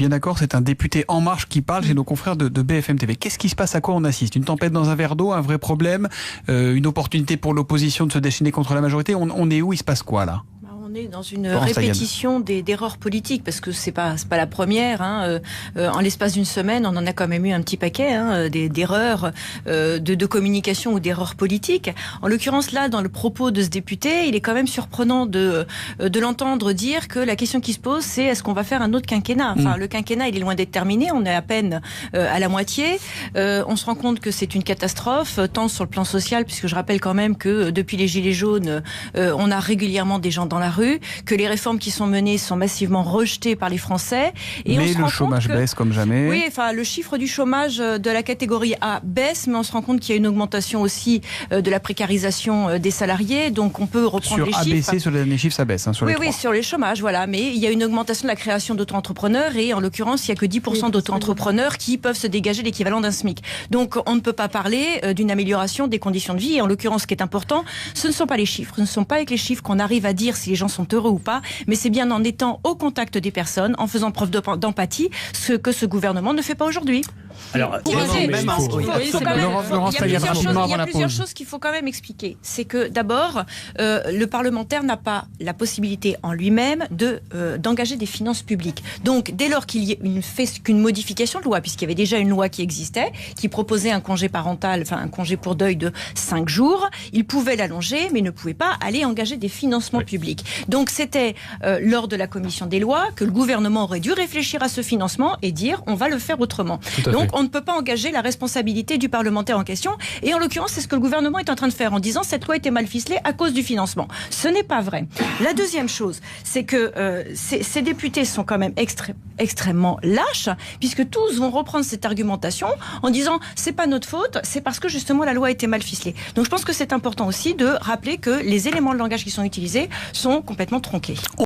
bien d'accord, c'est un député En Marche qui parle chez nos confrères de BFM TV. Qu'est-ce qui se passe, à quoi on assiste? Une tempête dans un verre d'eau, un vrai problème, une opportunité pour l'opposition de se déchaîner contre la majorité? On est où? Il se passe quoi là? On est dans une répétition d'erreurs politiques, parce que c'est pas la première. En l'espace d'une semaine, on en a quand même eu un petit paquet d'erreurs de communication ou d'erreurs politiques. En l'occurrence, là, dans le propos de ce député, il est quand même surprenant de l'entendre dire que la question qui se pose, c'est est-ce qu'on va faire un autre quinquennat? Enfin, le quinquennat, il est loin d'être terminé. On est à peine à la moitié. On se rend compte que c'est une catastrophe, tant sur le plan social, puisque je rappelle quand même que depuis les Gilets jaunes, on a régulièrement des gens dans la rue, que les réformes qui sont menées sont massivement rejetées par les Français. Et mais le chômage baisse comme jamais. Oui, enfin, le chiffre du chômage de la catégorie A baisse, mais on se rend compte qu'il y a une augmentation aussi de la précarisation des salariés. Donc on peut reprendre les chiffres. Sur les derniers chiffres, ça baisse. Sur les oui, sur les chômages, voilà. Mais il y a une augmentation de la création d'auto-entrepreneurs et en l'occurrence, il n'y a que 10% d'auto-entrepreneurs qui peuvent se dégager l'équivalent d'un SMIC. Donc on ne peut pas parler d'une amélioration des conditions de vie. Et en l'occurrence, ce qui est important, ce ne sont pas les chiffres. Ce ne sont pas avec les chiffres qu'on arrive à dire si les gens sont heureux ou pas, mais c'est bien en étant au contact des personnes, en faisant preuve d'empathie, ce que ce gouvernement ne fait pas aujourd'hui. Alors, il y a plusieurs choses qu'il faut quand même expliquer. C'est que d'abord, le parlementaire n'a pas la possibilité en lui-même d'engager des finances publiques. Donc, dès lors qu'il y ait qu'une modification de loi, puisqu'il y avait déjà une loi qui existait, qui proposait un congé parental, enfin un congé pour deuil de 5 jours, il pouvait l'allonger, mais ne pouvait pas aller engager des financements publics. Donc, c'était lors de la commission des lois que le gouvernement aurait dû réfléchir à ce financement et dire on va le faire autrement. Donc, on ne peut pas engager la responsabilité du parlementaire en question. Et en l'occurrence, c'est ce que le gouvernement est en train de faire en disant cette loi était mal ficelée à cause du financement. Ce n'est pas vrai. La deuxième chose, c'est que ces députés sont quand même extrêmement lâches, puisque tous vont reprendre cette argumentation en disant c'est pas notre faute, c'est parce que justement la loi a été mal ficelée. Donc je pense que c'est important aussi de rappeler que les éléments de langage qui sont utilisés sont complètement tronqués.